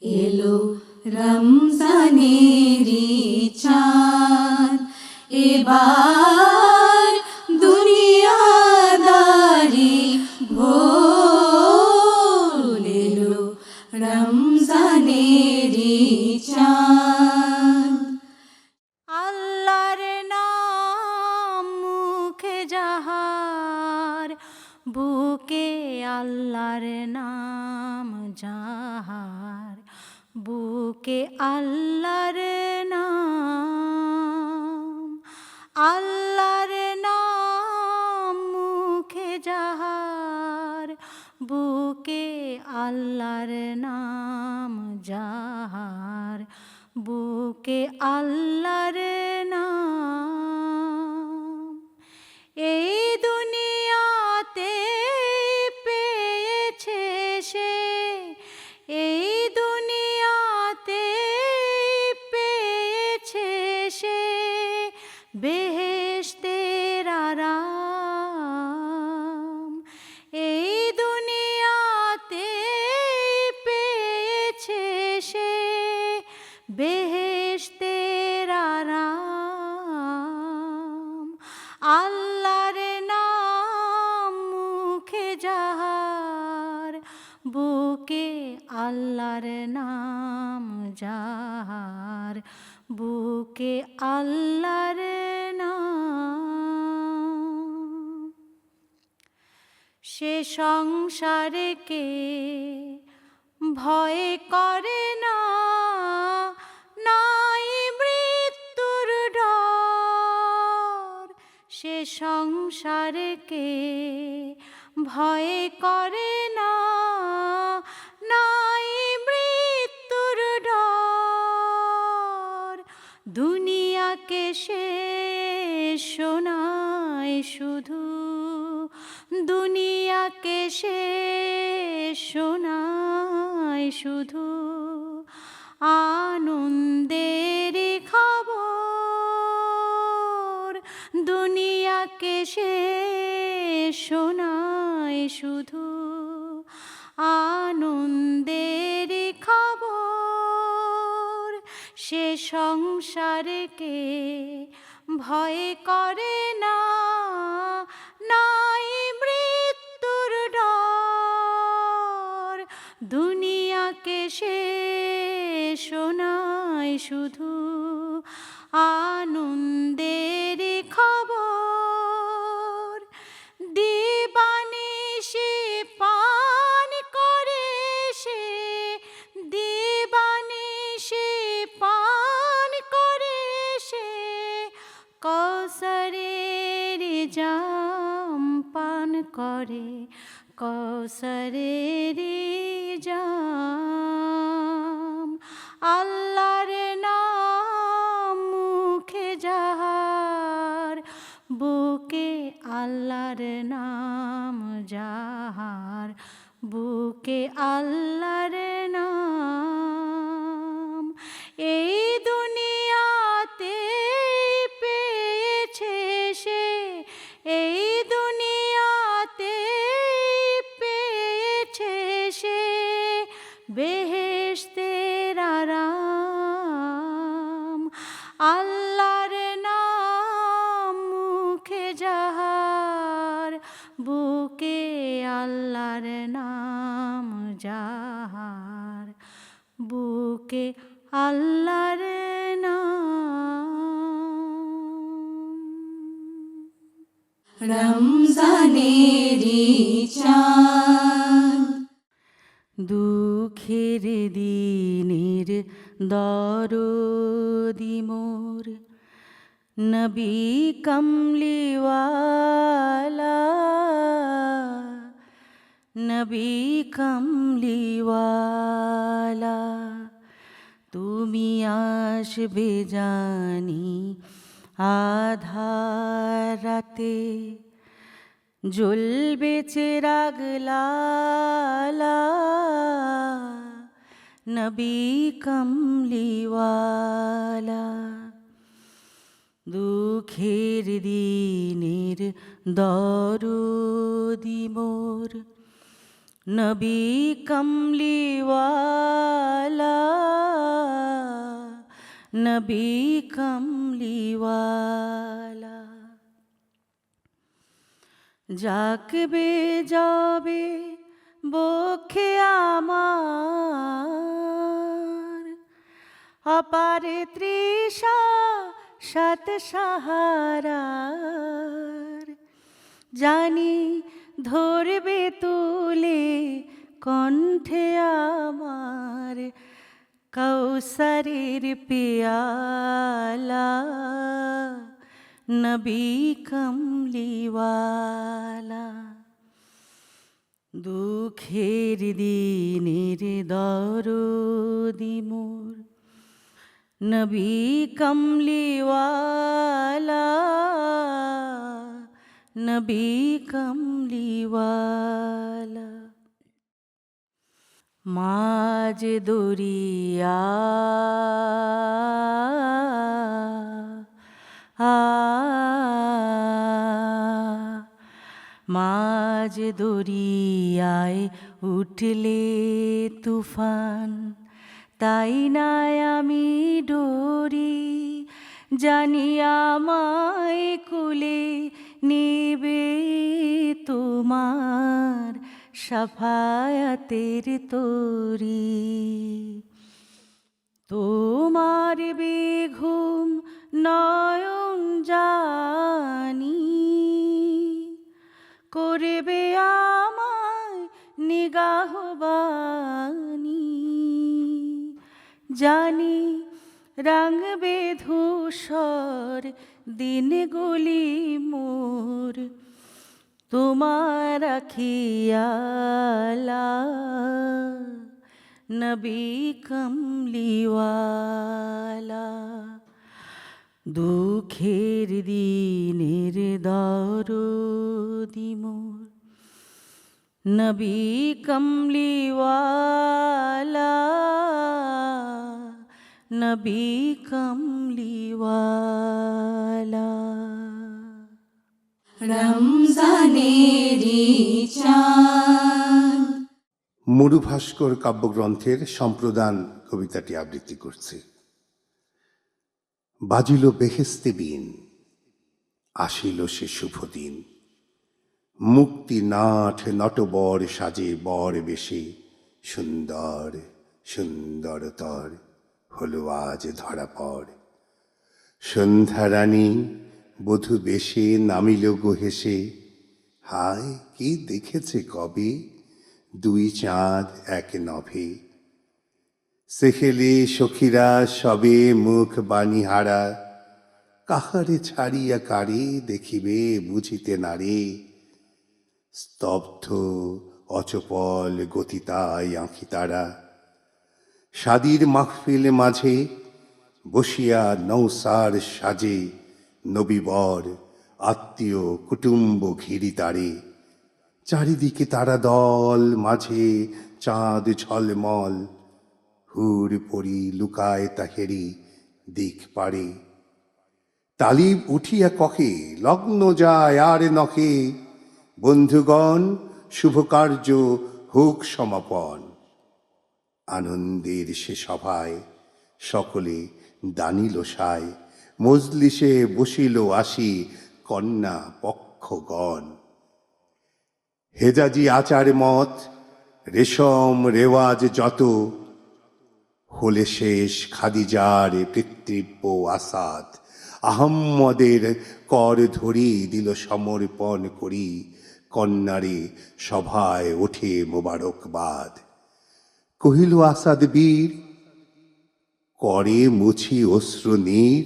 এলো রমজানেরি চাঁদ, এবার দুনিয়াদারি ভোল। এলো রমজানেরি চাঁদ। আল্লাহর নাম মুখে যাহার, বুকে আল্লাহর নাম যাহার, বুকে আল্লাহর নাম। আল্লাহর নাম মুখে যাহার, বুকে আল্লাহর নাম যাহার, বুকে আল্লাহর নাম। এই দুনিয়াতে পেয়েছে সে, এই দুনিয়াতে পেয়েছে সে বেহেশতের আরাম। এই দুনিয়াতে পেয়েছে সে বেহেশতের আরাম। আল্লাহর নাম মুখে যাহার, বুকে আল্লাহর নাম যাহার, বুকে আল্লাহর নাম। সে সংসারকে ভয় করে না, নাই মৃত্যুর ডর। সে সংসারকে ভয় করে না, নাই মৃত্যুর ডর। দুনিয়াকে সে শোনায় শুধু, দুনিয়াকে সে শোনায় শুধু আনন্দের খবর। দুনিয়াকে সে শোনায় শুধু আনন্দের খবর। সে সংসারকে ভয় করে না, নাই মৃত্যুর ডর। দুনিয়াকে সে শোনায় শুধু আনন্দের খবর। দিবানিশি পান করে সে, দিবানিশি পান করে সে কৌসরের জাম পান করে, কৌসরের জাম। আল্লাহর নাম মুখে যাহার, বুকে আল্লাহর নাম যাহার, বুকে আল্লাহর নাম। এই দুনিয়াতে পেয়েছে সে, এই দুনিয়াতে পেয়েছে সে বেহেশতের আরাম। আল্লাহর নাম মুখে যাহার, বুকে আল্লাহর নাম যাহার, বুকে আল্লাহর নাম। রমজানেরি চাঁদ। দুঃখের দিনের দরদি মোর, নবী কমলিওয়ালা, নবী কমলিওয়ালা। তুমি আসবে জানি আধার রাতে, জ্বলবে চিরাগ লালা, নবী কমলিওয়ালা। দুঃখের দিনের দরদি মোর, নবী কমলিওয়ালা, নবী কমলিওয়ালা। জাগবে যাবে বক্ষে আমার, অপার তৃষা শত সাহারার। জানি ধরবে তুলে কণ্ঠে আমার, কৌসরের পেয়ালা। নবী কমলিওয়ালা। দুঃখের দিনের দরদি মোর নবী কমলিওয়ালা, নবী কমলিওয়ালা। মাঝ দরিয়া মাঝ দরিয়ায় উঠলে তুফান, তাই না আমি ডরি, জানি আমায় কুলে নেবে তোমার সাফায়াতের তরি। তোমার বেঘুম নয়ন জানি, করবে আমায় নিগাহবানি। জানি রাঙবে ধূসর দিনগুলি মোর, তোমার আখিয়ালা। নবী কমলিওয়ালা। দুঃখের দিনের দরদি মোর নবী কমলিওয়ালা, নবী কমলিওয়ালা। রমজানেরি চাঁদ। মরুভাস্কর কাব্যগ্রন্থের সম্প্রদান কবিতাটি আবৃত্তি করছে। বাজিল বেহেস্তে বিন, আসিল সে শুভ দিন। মুক্তি নাট নটবর সাজে বর বেশে, সুন্দর সুন্দরতর হলো আজ ধরা পর। সন্ধ্যা রানী বধূ বেশে নামিল গো হেসে, হায় কি দেখেছে কবে দুই চাঁদ এক নভে। সেহেলে সখীরা সবে মুখ বাণী হারা, কাহারে ছাড়িয়া কারে দেখিবে বুঝিতে নারে। স্তব্ধ অচপল গতিতায় আঁখি তারা, শাদির মাহফিল মাঝে বসিয়া নৌসার সাজে। নবীবর আত্মীয় কুটুম্ব ঘিরি তারে, চারিদিকে তারা দল মাঝে চাঁদ ঝলমল। হুর পরি লুকায় তাহেরি দিক পারে, তালিব উঠিয়া কহে লগ্ন যায় আর নখে। বন্ধুগণ শুভ কার্য হোক সমাপন। আনন্দের সে সভায় সকলে দানিল সায়, মজলিসে বসিল আসি কন্যা পক্ষগণ। হেজাজি আচার মত রেশম রেওয়াজ যত, হলে শেষ খাদিজার পিতৃব্য আসাদ। আহম্মদের কর ধরি দিল সমর্পণ করি, কন্যারে সভায় ওঠে মোবারকবাদ। কহিল আসাদ বীর, করে মুছি অশ্রু নীর।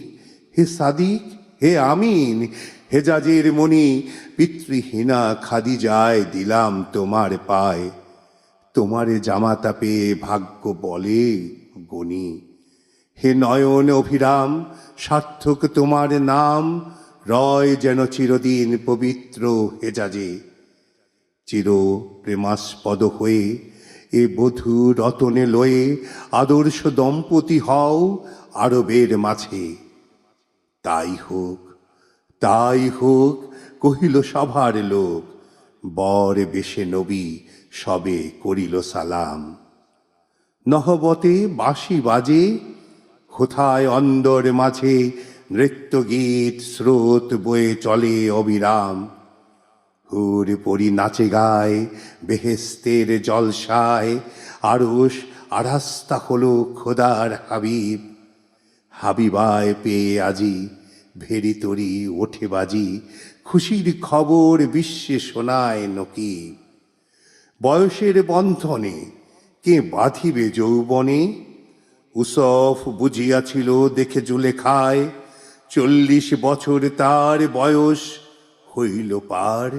হে সাদিক হে আমিন, হেজাজের মণি পিতৃহীনা খাদিজায় দিলাম তোমার পায়। তোমারে জামাতা পেয়ে ভাগ্য বলে গণি। হে নয়ন অভিরাম সার্থক তোমার নাম, রয় যেন চিরদিন পবিত্র হেজাজে। চির প্রেমাস্পদ হয়ে এ বধূ রতনে লয়ে, আদর্শ দম্পতি হও আরবের মাঝে। তাই হোক তাই হোক কহিল সভার লোক, বর বেশে নবী সবে করিল সালাম। নহবতে বাঁশি বাজে কোথায় অন্দর মাঝে নৃত্য গীত স্রোত বয়ে চলে অবিরাম। হুর পরি নাচে গায় বেহেস্তের জলসায়, আরশ আরাস্তা হলো খোদার হাবিব। হাবিবায় পেয়ে আজি ভেরি তরি ওঠে বাজি, খুশির খবর বিশ্বে শোনায় নকিব। বয়সের বন্ধনে কে বাঁধিবে যৌবনে, উসফ বুঝিয়াছিল দেখে জুলেখায়, 40 বছর তার বয়স হইল পার,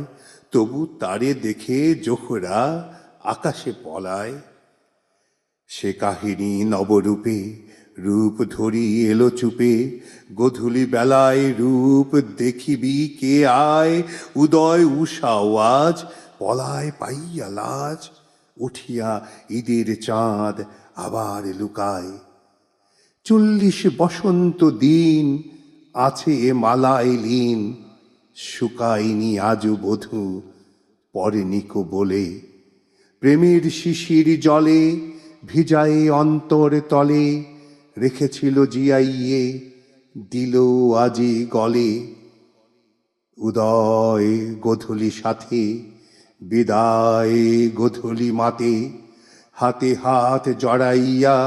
তবু তারে দেখে জোহরা আকাশে পলায়। সে কাহিনী নবরূপে রূপ ধরি এলো চুপে, গধূলি বেলায় রূপ দেখিবি কে আয়, উদয় উষা আওয়াজ পলায় পাইয়া লাজ, উঠিয়া ঈদের চাঁদ আবার লুকায়। 40 বসন্ত দিন আছে মালায় লীন, শুকায়নি আজও বধূ পরেনিকো বলে, প্রেমের শিশির জলে ভিজায়ে অন্তর তলে, রেখেছিল জিয়াইয়ে দিল আজি গলে। উদয় গোধূলি সাথে বিদায় গোধূলি মাতে, হাতে হাত জড়াইয়া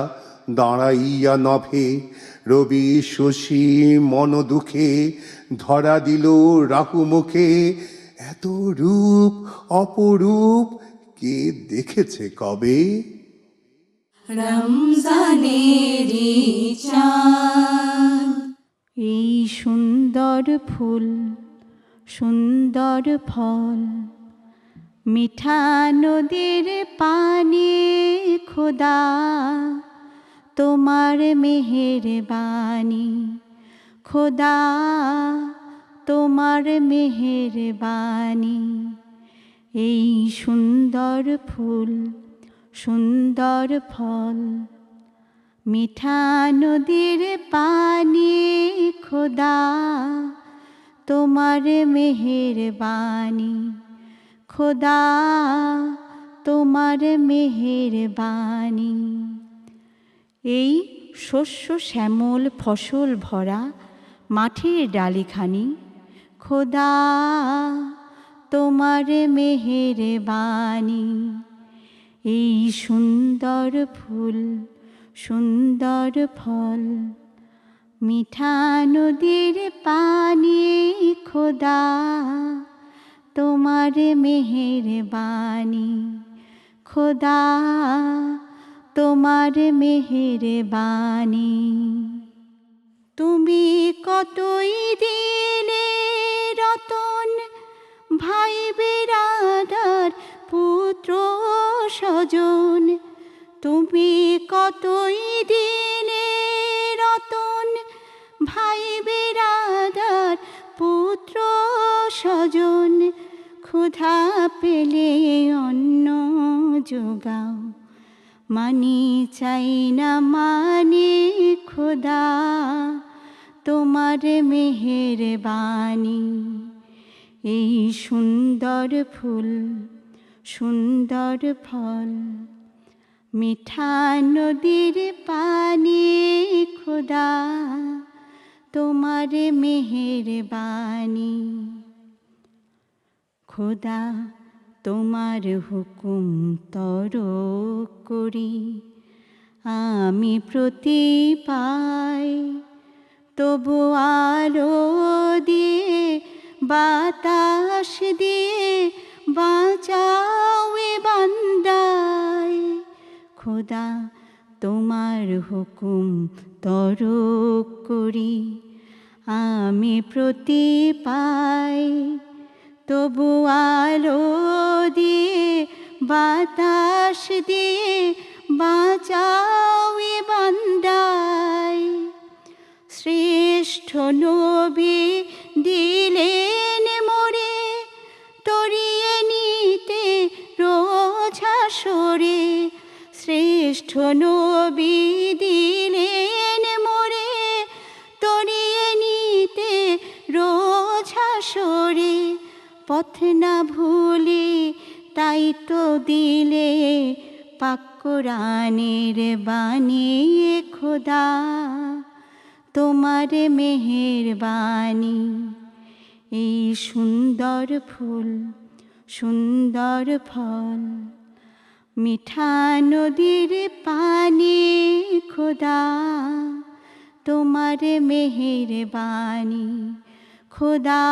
দাঁড়াইয়া নভে, রবি শশী মন দুঃখে ধরা দিল রাহু মুখে। এত রূপ অপরূপ কে দেখেছে কবে? রমজানেরি চাঁদ। এই সুন্দর ফুল সুন্দর ফল, মিঠা নদীর পানি খোদা তোমার মেহেরবানি, খোদা তোমার মেহেরবানি। এই সুন্দর ফুল সুন্দর ফল, মিঠা নদীর পানি খোদা তোমার মেহেরবানি, খোদা তোমার মেহেরবানি। এই শস্য শ্যামল ফসল ভরা মাঠের ডালিখানি, খোদা তোমার মেহেরবানি। এই সুন্দর ফুল সুন্দর ফল, মিঠা নদীর পানি খোদা তোমার মেহেরবানি, খোদা তোমার মেহেরবানি। তুমি কতই দিলে রতন, ভাই বেরাদার পুত্র স্বজন। তুমি কতই দিলে রতন, ভাই বেরাদার পুত্র স্বজন। ক্ষুধা পেলে অন্ন যোগাও, মানি চাই না মানে খোদা তোমার মেহেরবানি। এই সুন্দর ফুল সুন্দর ফল, মিঠা নদীর পানি খোদা তোমার মেহেরবানি। খোদা তোমার হুকুম তর করি আমি প্রতি পাই, তবু আলো দিয়ে বাতাস দিয়ে বাঁচাও এ বান্দায়। খোদা তোমার হুকুম তর করি আমি প্রতি পাই, তবু আলো দিয়ে বাতাস দিয়ে বাঁচাও এ বান্দায়। শ্রেষ্ঠ নবী দিলেন মোরে তরিয়ে নিতে রোজ হাসরে। শ্রেষ্ঠ নবী দিলেন মোরে তরিয়ে নিতে রোজ হাসরে। পথ না ভুলি তাই তো দিলে পাক কোরআনের বাণী খোদা তোমার মেহেরবানি। এই সুন্দর ফুল সুন্দর ফল, মিঠা নদীর পানি খোদা, তোমার মেহেরবানি খোদা,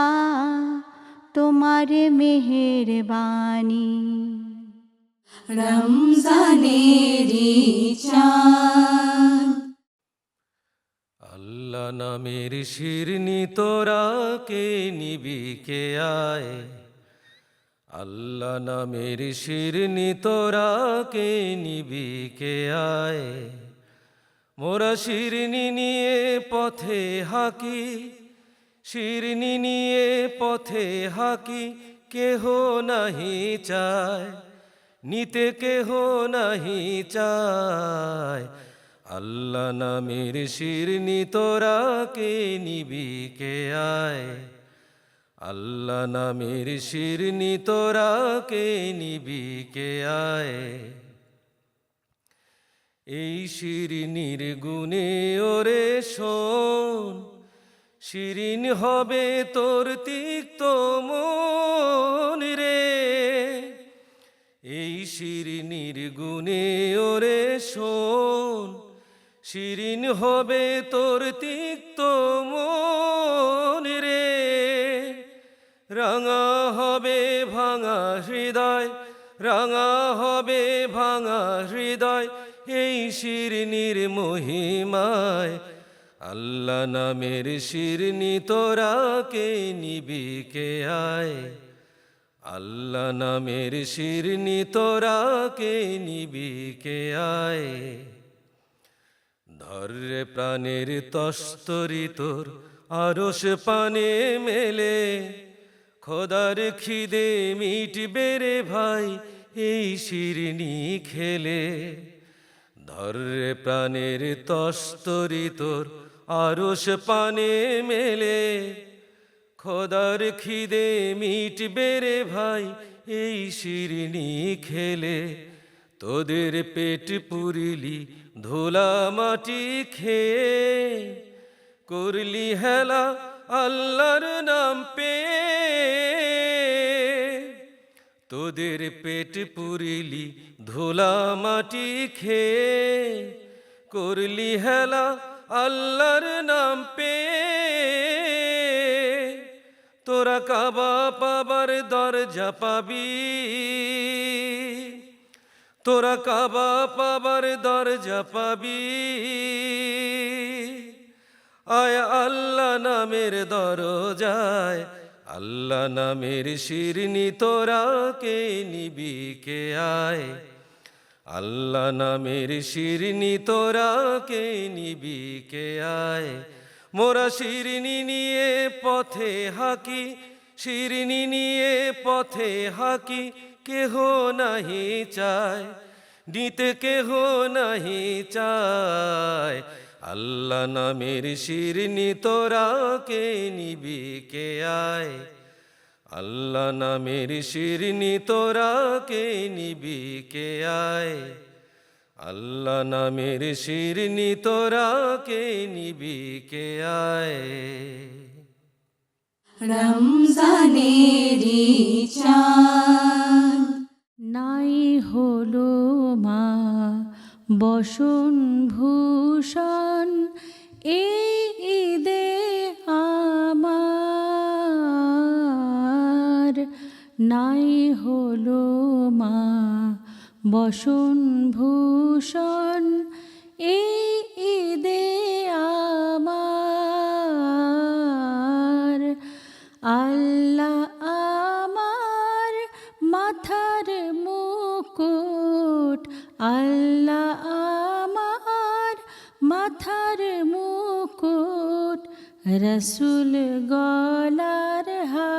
তোমার মেহেরবানি। রমজানেরি চাঁদ, আল্লাহ নামের শিরনি তোরা কে নিবি কে আয়, আল্লাহ নামের শিরনি তোরা কে নিবি কে আয়। মোরা শিরনি নিয়ে পথে হাঁকি, শিরনি নিয়ে পথে হাঁকি, কেহ নাহি চায়, নিতে কেহ নাহি চায়। আল্লাহ নামের শিরনি তোরা কে নিবি কে আয়, আল্লাহ নামের শিরনি তোরা কে নিবি কে আয়। এই শিরনির গুণে ওরে শোন, শিরিন হবে তোর তিক্ত মন রে। এই শিরনির গুণে ওরে শোন, শিরিন হবে তোর তিক্ত মন রে। রাঙা হবে ভাঙা হৃদয়, রাঙা হবে ভাঙা হৃদয়, এই শিরনির মহিমায়। আল্লাহ নামের শিরনি তোরা কে নিবি কে আয়, আল্লাহ নামের শিরনি তোরা কে নিবি কে আয়। ধরে প্রাণের তস্তরি তোর আরশ পানে মেলে, খোদার খিদে মিটবে রে ভাই এই শিরনি খেলে। ধরে প্রাণের তস্তরি তোর আরশ পানে মেলে, খোদার খিদে মিটবে রে ভাই এই শিরনি খেলে। তোদের পেট পুরিলি ধুলা মাটি খেয়ে, করলি হেলা আল্লাহর নাম পেয়ে। তোদের পেট পুরিলি ধুলা মাটি খেয়ে, করলি হেলা আল্লাহর নাম পেয়ে। তোরা কাবা পাবার দরজা পাবি, তোরা কাবা পাবার দরজা পাবি। আয় আল্লাহ নামের দরজায়, আল্লাহ নামের শিরনি তোরা কে নিবি কে আয়, আল্লাহ নামের শিরনি তোরা কে নিবি কে আয়। মোরা শিরনি নিয়ে পথে হাঁকি, শিরনি নিয়ে পথে হাঁকি, কেহ নাহি চায়, নিতে কেহ নাহি চায়। আল্লাহ নামের শিরনি তোরা কে নিবি কে আয়, আল্লাহ নামের শিরনি তোরা কে নিবি কে আয়, আল্লাহ নামের শিরনি তোরা কে নিবি কে আয়। রমজানেরি চাঁদ, নাই হলো মা বসন ভূষণ এই ঈদে আমার। নাই হলো মা বসন ভূষণ এই ঈদে আমার। আল্লাহ আমার মাথার মুকুট, আল্লাহ আমার মাথার মুকুট, রসুল গলার হার।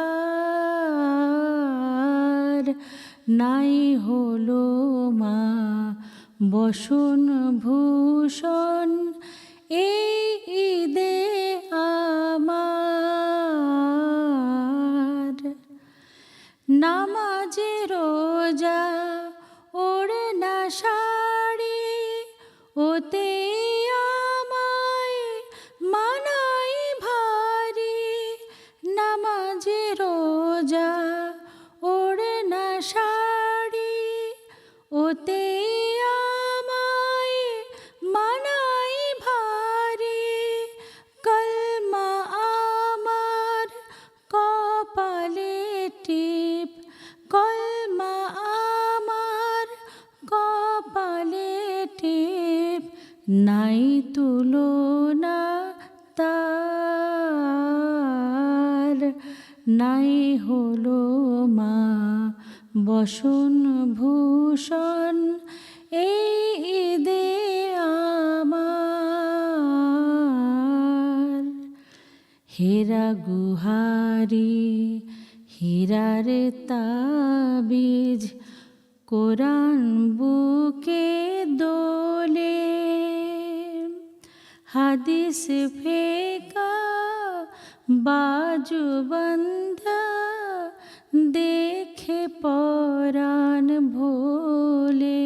নাই হলো মা বসন ভূষণ এই ঈদে আমার। নামাজে রোজা ওড়না শাড়ি, ওতে আমায় নাই তুলনা তার, নাই হলো মা বসন ভূষণ এই ঈদে আমার। হীরা গুহারি হীরারে তাবিজ, কোরআন বুকে দোলে, হাদিস ফেকা বাজুবন্ধা দেখে পরাণ ভোলে।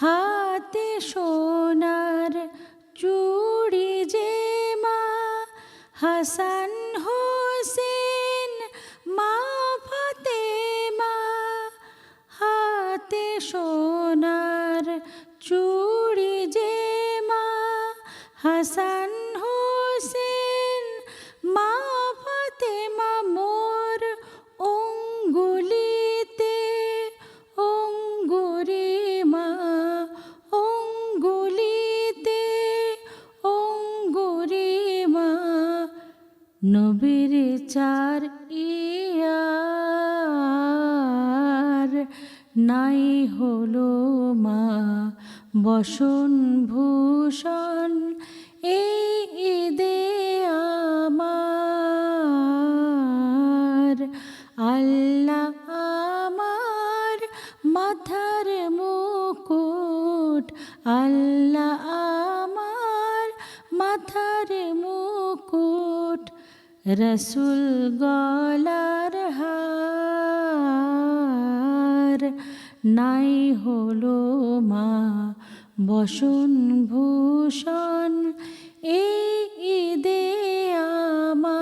হাতে সোনার চুড়ি যে মা হাসান হোসেন মা ফাতেমা, হাতে সোনার চুড়ি যে মা হাসান হোসেন মা ফাতেমা, মোর অঙ্গুলিতে অঙ্গুরে মা, অঙ্গুলিতে অঙ্গুরে মা, নবীর চার ইয়ার, নাই হলো মা বসন ভূষণ এই ঈদে আমার। আল্লাহ আমার মাথার মুকুট, আল্লাহ আমার মাথার মুকুট, রসুল গলার হার, নাই হলো মা বসন ভূষণ এই ঈদে আমার।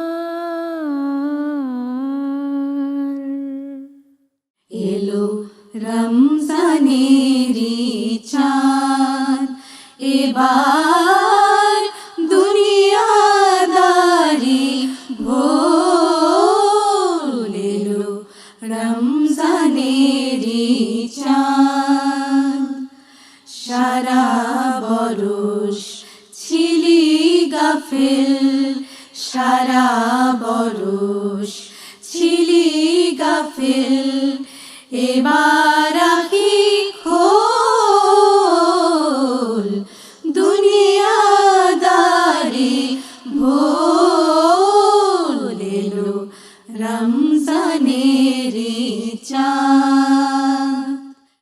এলো রমজানেরি চাঁদ, এবার দুনিয়াদারি ভোল। এলো রমজানেরি চাঁদ, সারা বরষ ছিলি গাফিল, সারা বরষ ছিলি গাফিল, এবার